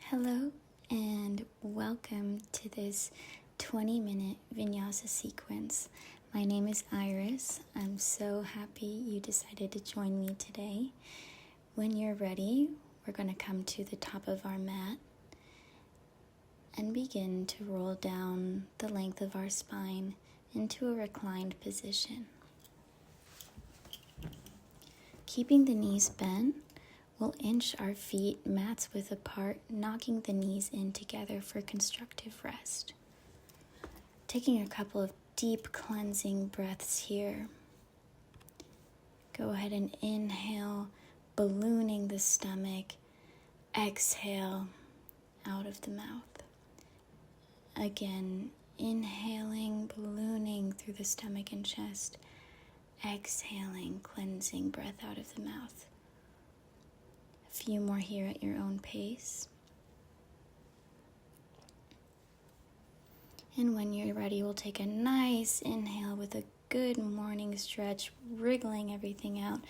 Hello and welcome to this 20-minute Vinyasa sequence. My name is Iris. I'm so happy you decided to join me today. When you're ready, we're going to come to the top of our mat and begin to roll down the length of our spine into a reclined position. Keeping the knees bent, we'll inch our feet mats width apart, knocking the knees in together for constructive rest. Taking a couple of deep cleansing breaths here. Go ahead and inhale, ballooning the stomach. Exhale out of the mouth. Again, inhaling, ballooning through the stomach and chest. Exhaling, cleansing breath out of the mouth. A few more here at your own pace. And when you're ready, we'll take a nice inhale with a good morning stretch, wriggling everything out.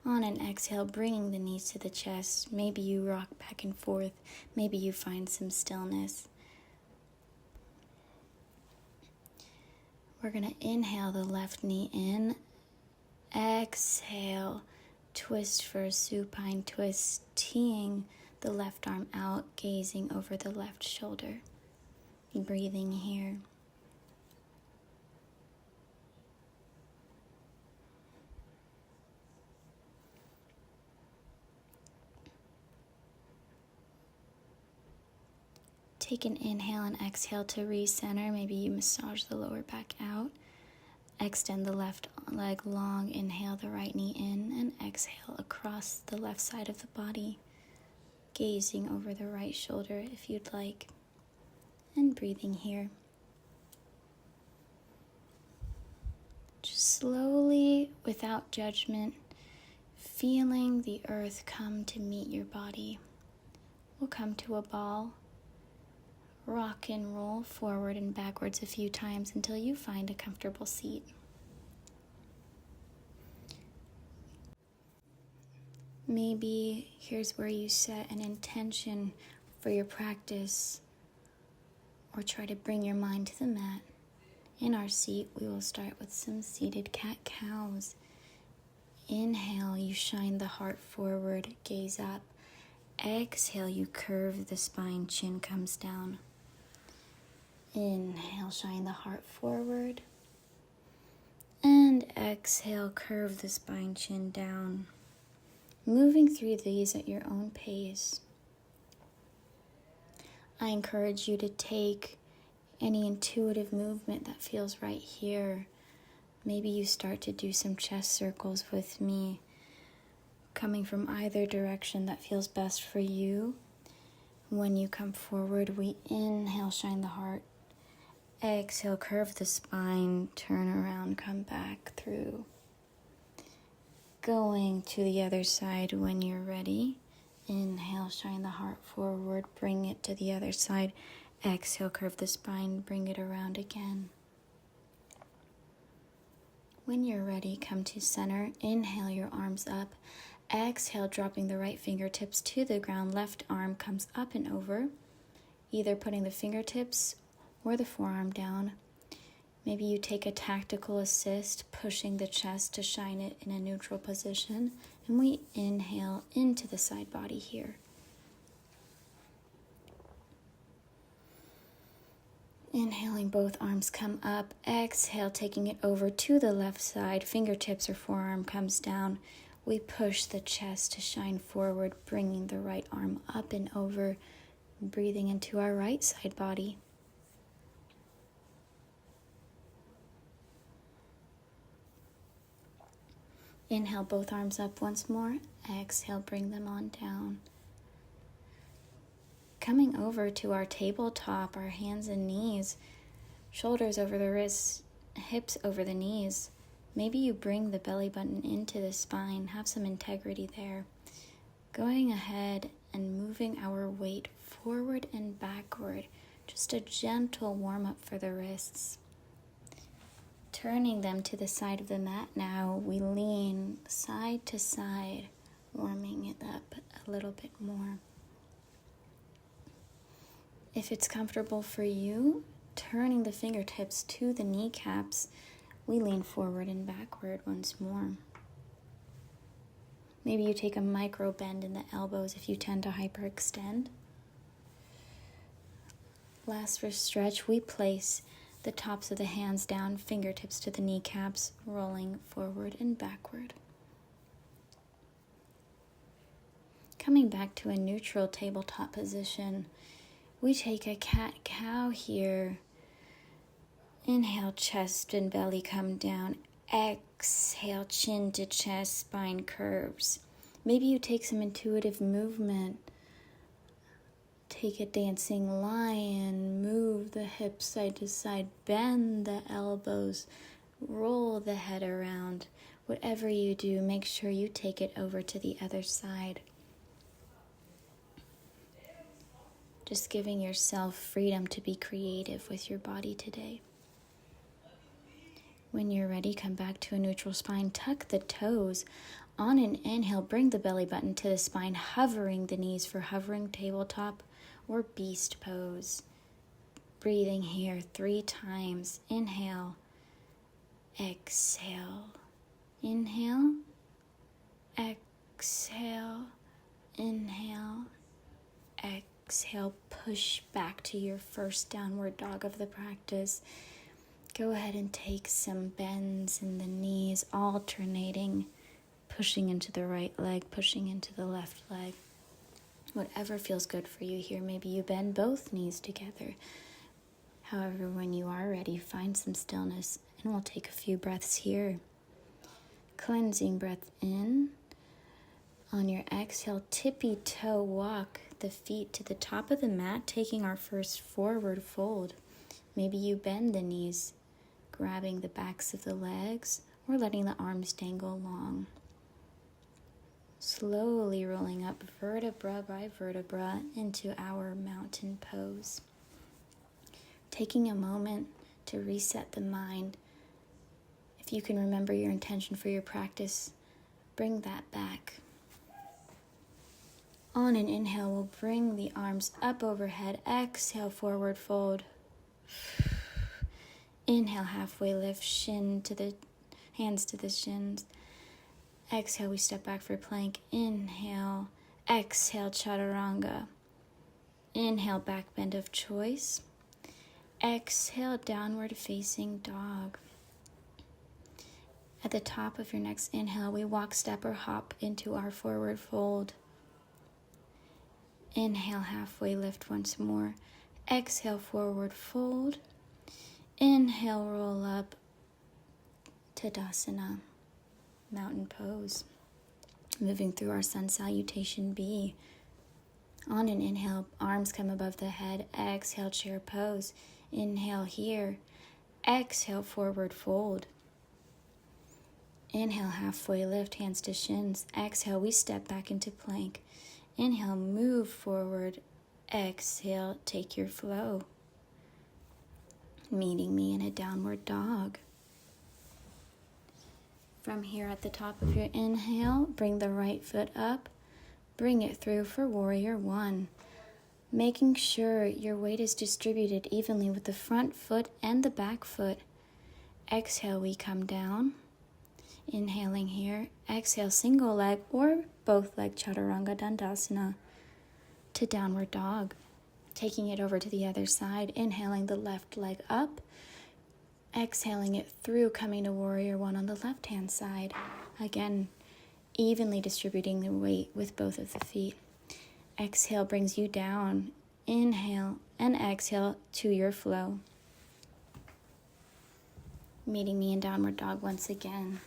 On an exhale, bringing the knees to the chest. Maybe you rock back and forth. Maybe you find some stillness. We're going to inhale the left knee in. Exhale. Twist for a supine twist, teeing the left arm out, gazing over the left shoulder. Breathing here. Take an inhale and exhale to recenter. Maybe you massage the lower back out. Extend the left leg long, inhale the right knee in, and exhale across the left side of the body, gazing over the right shoulder if you'd like, and breathing here. Just slowly, without judgment, feeling the earth come to meet your body. We'll come to a ball. Rock and roll forward and backwards a few times until you find a comfortable seat. Maybe here's where you set an intention for your practice, or try to bring your mind to the mat. In our seat, we will start with some seated cat-cows. Inhale, you shine the heart forward, gaze up. Exhale, you curve the spine, chin comes down. Inhale, shine the heart forward. And exhale, curve the spine, chin down. Moving through these at your own pace. I encourage you to take any intuitive movement that feels right here. Maybe you start to do some chest circles with me, coming from either direction that feels best for you. When you come forward, we inhale, shine the heart. Exhale, curve the spine, turn around, come back through. Going to the other side when you're ready. Inhale, shine the heart forward, bring it to the other side. Exhale, curve the spine, bring it around again. When you're ready, come to center. Inhale, your arms up. Exhale, dropping the right fingertips to the ground. Left arm comes up and over, either putting the fingertips or the forearm down. Maybe you take a tactical assist, pushing the chest to shine it in a neutral position. And we inhale into the side body here. Inhaling, both arms come up. Exhale, taking it over to the left side. Fingertips or forearm comes down. We push the chest to shine forward, bringing the right arm up and over. Breathing into our right side body. Inhale, both arms up once more. Exhale, bring them on down. Coming over to our tabletop, our hands and knees, shoulders over the wrists, hips over the knees. Maybe you bring the belly button into the spine, have some integrity there. Going ahead and moving our weight forward and backward, just a gentle warm up for the wrists. Turning them to the side of the mat now, we lean side to side, warming it up a little bit more. If it's comfortable for you, turning the fingertips to the kneecaps, we lean forward and backward once more. Maybe you take a micro bend in the elbows if you tend to hyperextend. Last for stretch, we place the tops of the hands down, fingertips to the kneecaps, rolling forward and backward. Coming back to a neutral tabletop position, we take a cat-cow here. Inhale, chest and belly come down. Exhale, chin to chest, spine curves. Maybe you take some intuitive movement. Take a dancing lion, move the hips side to side, bend the elbows, roll the head around. Whatever you do, make sure you take it over to the other side. Just giving yourself freedom to be creative with your body today. When you're ready, come back to a neutral spine. Tuck the toes. On an inhale, bring the belly button to the spine, hovering the knees for hovering tabletop or beast pose. Breathing here 3 times. Inhale, exhale, inhale, exhale, inhale, exhale. Push back to your first downward dog of the practice. Go ahead and take some bends in the knees, alternating, pushing into the right leg, pushing into the left leg. Whatever feels good for you here. Maybe you bend both knees together. However, when you are ready, find some stillness, and we'll take a few breaths here. Cleansing breath in. On your exhale, tippy toe walk the feet to the top of the mat, taking our first forward fold. Maybe you bend the knees, grabbing the backs of the legs, or letting the arms dangle long. Slowly rolling up vertebra by vertebra into our mountain pose. Taking a moment to reset the mind. If you can remember your intention for your practice, bring that back. On an inhale, we'll bring the arms up overhead. Exhale, forward fold. Inhale, halfway lift, hands to the shins. Exhale, we step back for plank. Inhale, exhale, chaturanga. Inhale, back bend of choice. Exhale, downward facing dog. At the top of your next inhale, we walk, step, or hop into our forward fold. Inhale, halfway lift once more. Exhale, forward fold. Inhale, roll up, Tadasana, mountain pose. Moving through our sun salutation B. On an inhale, arms come above the head. Exhale, chair pose. Inhale here. Exhale, forward fold. Inhale, halfway lift, hands to shins. Exhale, we step back into plank. Inhale, move forward. Exhale, take your flow. Meeting me in a downward dog. From here at the top of your inhale, bring the right foot up. Bring it through for warrior 1. Making sure your weight is distributed evenly with the front foot and the back foot. Exhale, we come down. Inhaling here. Exhale, single leg or both leg chaturanga dandasana to downward dog. Taking it over to the other side. Inhaling the left leg up. Exhaling it through, coming to warrior 1 on the left-hand side. Again, evenly distributing the weight with both of the feet. Exhale brings you down. Inhale and exhale to your flow. Meeting me in downward dog once again.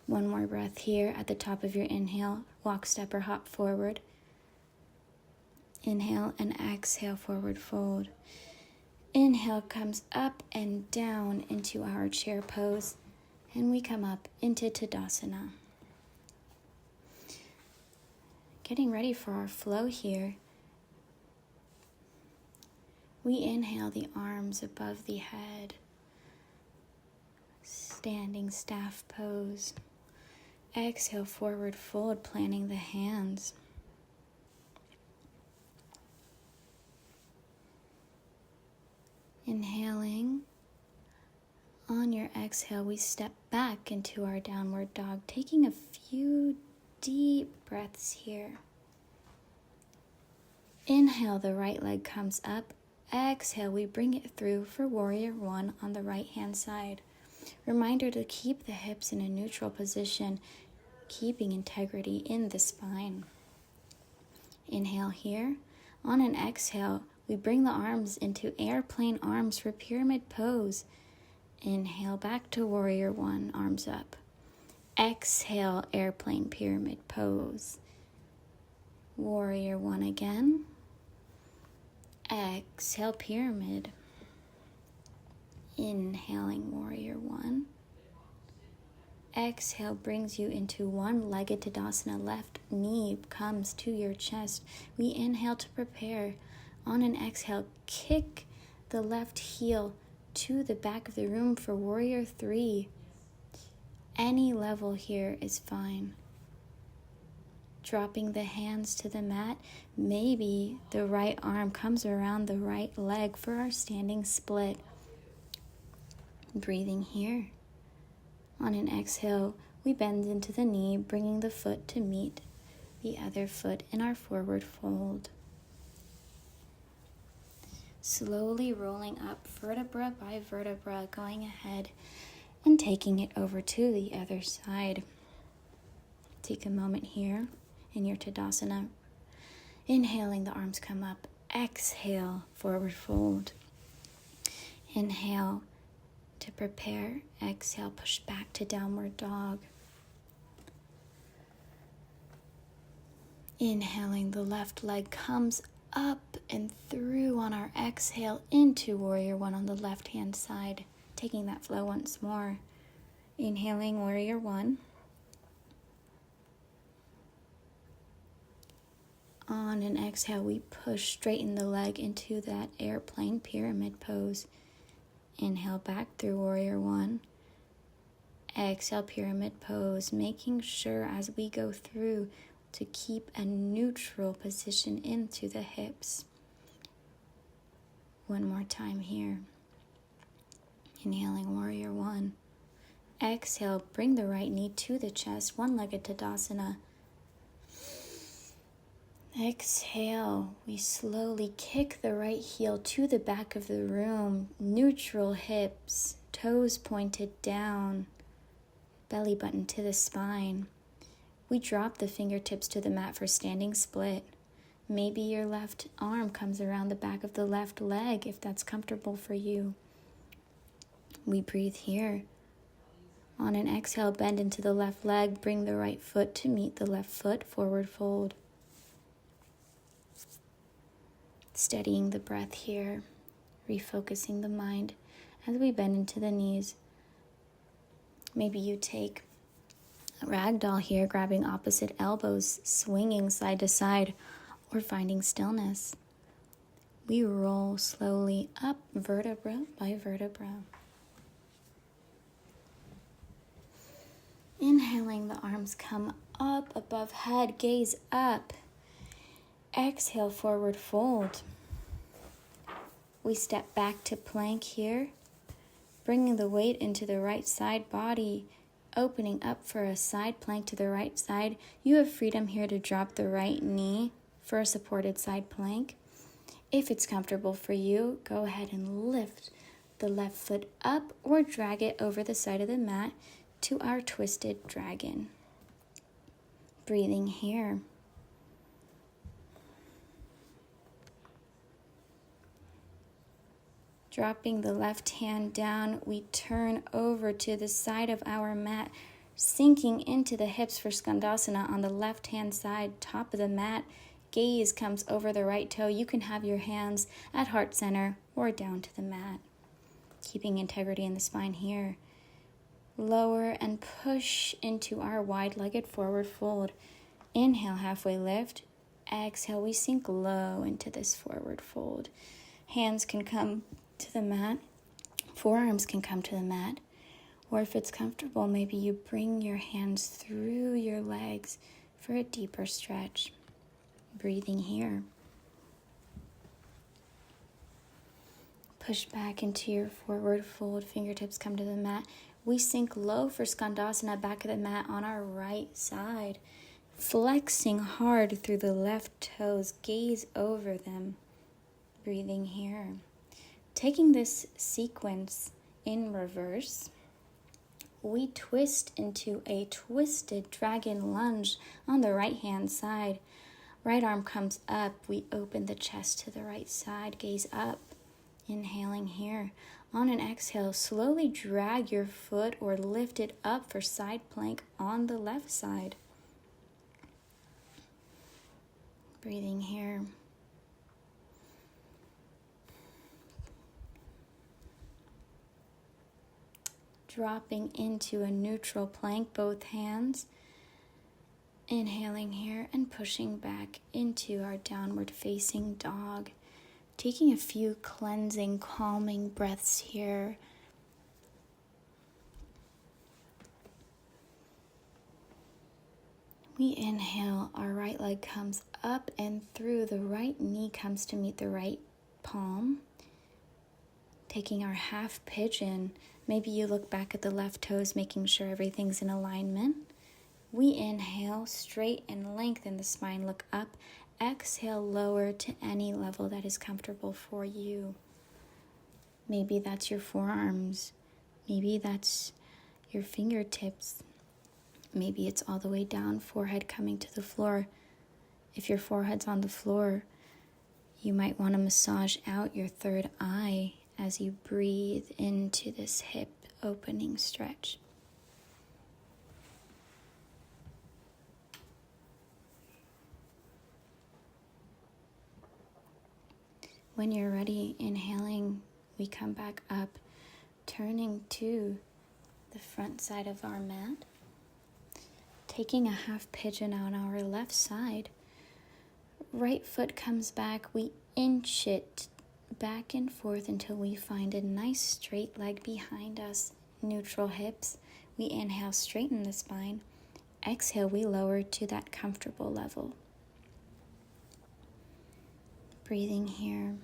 One more breath here at the top of your inhale. Walk, step, or hop forward. Inhale and exhale, forward fold. Inhale comes up and down into our chair pose. And we come up into Tadasana. Getting ready for our flow here. We inhale the arms above the head. Standing staff pose. Exhale, forward fold, planting the hands. Inhaling. On your exhale, we step back into our downward dog, taking a few deep breaths here. Inhale, the right leg comes up. Exhale, we bring it through for warrior one on the right hand side. Reminder to keep the hips in a neutral position, keeping integrity in the spine. Inhale here. On an exhale, we bring the arms into airplane arms for pyramid pose. Inhale back to warrior one, arms up. Exhale, airplane pyramid pose. Warrior one again. Exhale, pyramid. Inhaling, warrior one. Exhale brings you into one-legged Tadasana. Left knee comes to your chest. We inhale to prepare. On an exhale, kick the left heel to the back of the room for warrior three. Any level here is fine. Dropping the hands to the mat. Maybe the right arm comes around the right leg for our standing split. Breathing here. On an exhale, we bend into the knee, bringing the foot to meet the other foot in our forward fold. Slowly rolling up vertebra by vertebra, going ahead and taking it over to the other side. Take a moment here in your Tadasana. Inhaling, the arms come up. Exhale, forward fold. Inhale to prepare. Exhale, push back to downward dog. Inhaling, the left leg comes up and through on our exhale into warrior one on the left hand side. Taking that flow once more. Inhaling, warrior one. On an exhale, we push, straighten the leg into that airplane pyramid pose. Inhale back through warrior one. Exhale, pyramid pose, making sure as we go through to keep a neutral position into the hips. One more time here. Inhaling, warrior one. Exhale, bring the right knee to the chest, one-legged Tadasana. Exhale, we slowly kick the right heel to the back of the room, neutral hips, toes pointed down, belly button to the spine. We drop the fingertips to the mat for standing split. Maybe your left arm comes around the back of the left leg if that's comfortable for you. We breathe here. On an exhale, bend into the left leg, bring the right foot to meet the left foot, forward fold. Steadying the breath here, refocusing the mind as we bend into the knees. Maybe you take a ragdoll here, grabbing opposite elbows, swinging side to side, or finding stillness. We roll slowly up vertebra by vertebra. Inhaling, the arms come up above head, gaze up. Exhale, forward fold. We step back to plank here, bringing the weight into the right side body, opening up for a side plank to the right side. You have freedom here to drop the right knee for a supported side plank. If it's comfortable for you, go ahead and lift the left foot up or drag it over the side of the mat to our twisted dragon. Breathing here. Dropping the left hand down, we turn over to the side of our mat, sinking into the hips for Skandasana on the left hand side, top of the mat. Gaze comes over the right toe. You can have your hands at heart center or down to the mat. Keeping integrity in the spine here. Lower and push into our wide-legged forward fold. Inhale, halfway lift. Exhale, we sink low into this forward fold. Hands can come to the mat. Forearms can come to the mat. Or if it's comfortable, maybe you bring your hands through your legs for a deeper stretch. Breathing here. Push back into your forward fold. Fingertips come to the mat. We sink low for Skandasana, back of the mat on our right side. Flexing hard through the left toes. Gaze over them. Breathing here. Taking this sequence in reverse, we twist into a twisted dragon lunge on the right-hand side. Right arm comes up. We open the chest to the right side. Gaze up. Inhaling here. On an exhale, slowly drag your foot or lift it up for side plank on the left side. Breathing here. Dropping into a neutral plank, both hands. Inhaling here and pushing back into our downward facing dog. Taking a few cleansing, calming breaths here. We inhale, our right leg comes up and through, the right knee comes to meet the right palm. Taking our half pigeon, maybe you look back at the left toes, making sure everything's in alignment. We inhale, straight and lengthen the spine, look up. Exhale, lower to any level that is comfortable for you. Maybe that's your forearms. Maybe that's your fingertips. Maybe it's all the way down, forehead coming to the floor. If your forehead's on the floor, you might want to massage out your third eye as you breathe into this hip opening stretch. When you're ready, inhaling, we come back up, turning to the front side of our mat. Taking a half pigeon on our left side. Right foot comes back, we inch it back and forth until we find a nice straight leg behind us. Neutral hips. We inhale, straighten the spine. Exhale, we lower to that comfortable level. Breathing here.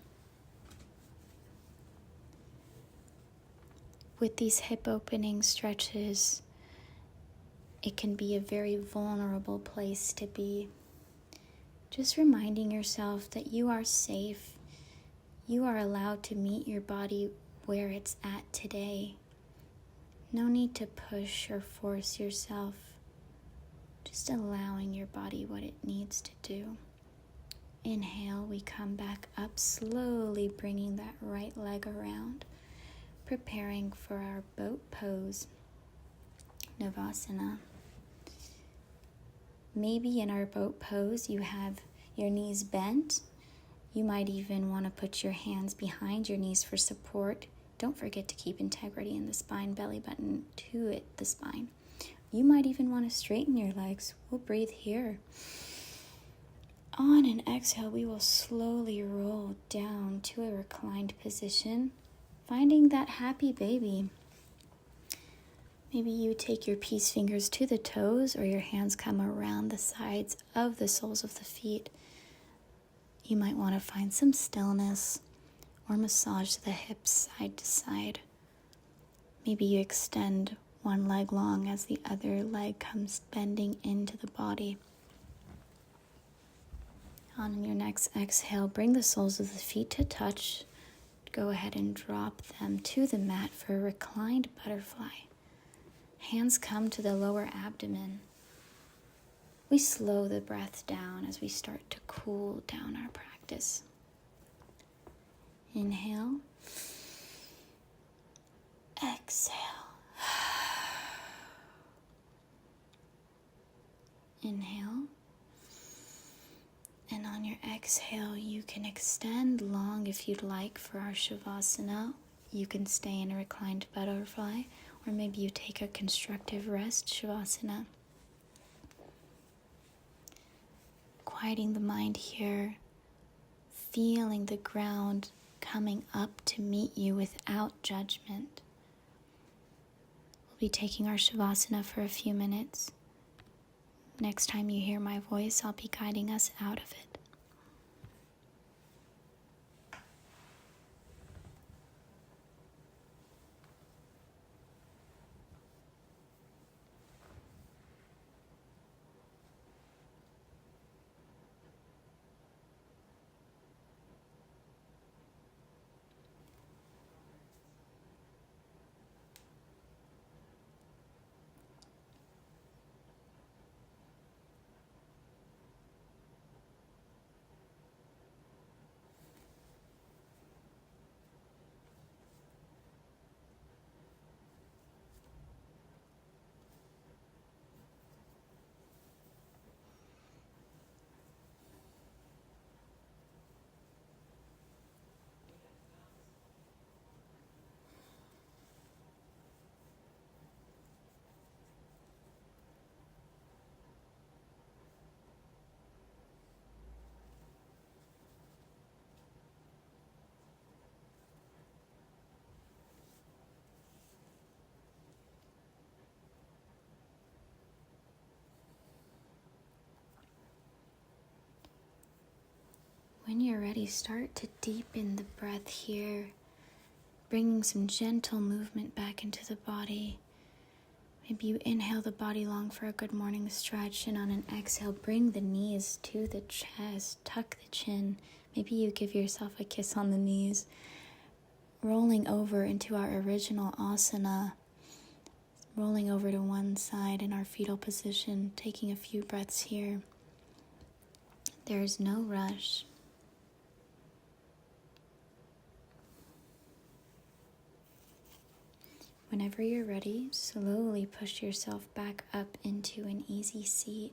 With these hip opening stretches, it can be a very vulnerable place to be. Just reminding yourself that you are safe. You are allowed to meet your body where it's at today. No need to push or force yourself. Just allowing your body what it needs to do. Inhale, we come back up, slowly bringing that right leg around, preparing for our boat pose, Navasana. Maybe in our boat pose you have your knees bent. You might even want to put your hands behind your knees for support. Don't forget to keep integrity in the spine, belly button to the spine. You might even want to straighten your legs. We'll breathe here. On an exhale, we will slowly roll down to a reclined position, finding that happy baby. Maybe you take your peace fingers to the toes, or your hands come around the sides of the soles of the feet. You might want to find some stillness or massage the hips side to side. Maybe you extend one leg long as the other leg comes bending into the body. On your next exhale, bring the soles of the feet to touch. Go ahead and drop them to the mat for a reclined butterfly. Hands come to the lower abdomen. We slow the breath down as we start to cool down our practice. Inhale. Exhale. Inhale. And on your exhale, you can extend long if you'd like for our Shavasana. You can stay in a reclined butterfly, or maybe you take a constructive rest, Shavasana. Quieting the mind here, feeling the ground coming up to meet you without judgment. We'll be taking our Shavasana for a few minutes. Next time you hear my voice, I'll be guiding us out of it. When you're ready, start to deepen the breath here, bringing some gentle movement back into the body. Maybe you inhale the body long for a good morning stretch, and on an exhale, bring the knees to the chest, tuck the chin. Maybe you give yourself a kiss on the knees, rolling over into our original asana, rolling over to one side in our fetal position, taking a few breaths here. There is no rush. Whenever you're ready, slowly push yourself back up into an easy seat.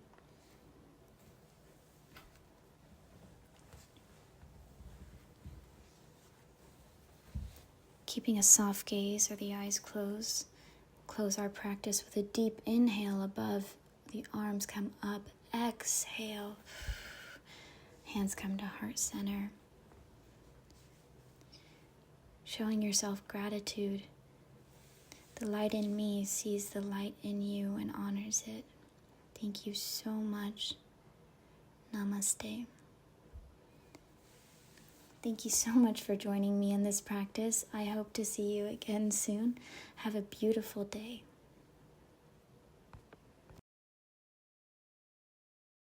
Keeping a soft gaze or the eyes closed, close our practice with a deep inhale above. The arms come up. Exhale. Hands come to heart center. Showing yourself gratitude. The light in me sees the light in you and honors it. Thank you so much. Namaste. Thank you so much for joining me in this practice. I hope to see you again soon. Have a beautiful day.